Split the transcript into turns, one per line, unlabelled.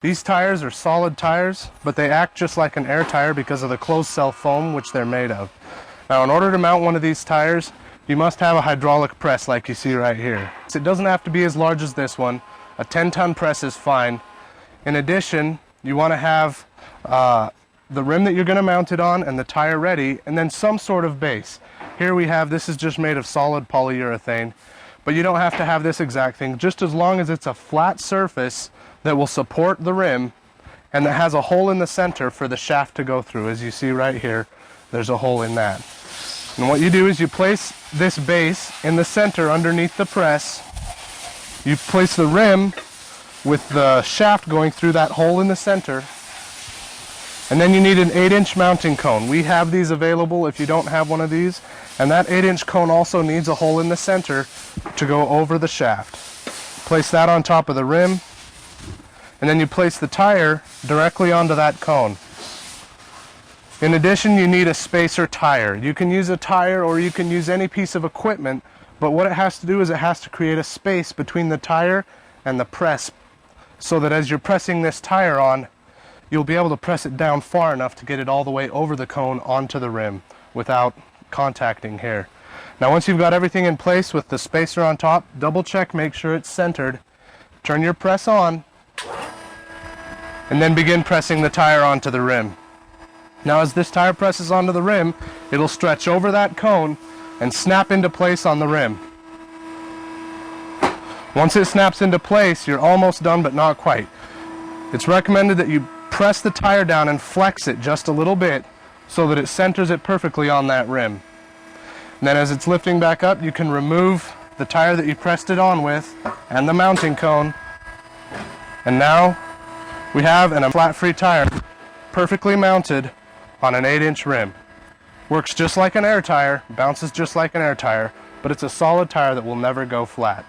These tires are solid tires, but they act just like an air tire because of the closed cell foam which they're made of. Now, in order to mount one of these tires, you must have a hydraulic press like you see right here. It doesn't have to be as large as this one. A 10-ton press is fine. In addition, you want to have the rim that you're going to mount it on and the tire ready, and then some sort of base. Here we have, this is just made of solid polyurethane, but you don't have to have this exact thing, just as long as it's a flat surface that will support the rim and that has a hole in the center for the shaft to go through. As you see right here, there's a hole in that. And what you do is you place this base in the center underneath the press. You place the rim with the shaft going through that hole in the center. And then you need an 8-inch mounting cone. We have these available if you don't have one of these. And that 8-inch cone also needs a hole in the center to go over the shaft. Place that on top of the rim. And then you place the tire directly onto that cone. In addition, you need a spacer tire. You can use a tire or you can use any piece of equipment, but what it has to do is it has to create a space between the tire and the press, so that as you're pressing this tire on, you'll be able to press it down far enough to get it all the way over the cone onto the rim without contacting here. Now, once you've got everything in place with the spacer on top, double check, make sure it's centered, turn your press on, and then begin pressing the tire onto the rim. Now, as this tire presses onto the rim, it'll stretch over that cone and snap into place on the rim. Once it snaps into place, you're almost done, but not quite. It's recommended that you press the tire down and flex it just a little bit so that it centers it perfectly on that rim. And then as it's lifting back up, you can remove the tire that you pressed it on with and the mounting cone. And now we have a flat-free tire perfectly mounted on an 8-inch rim. Works just like an air tire, bounces just like an air tire, but it's a solid tire that will never go flat.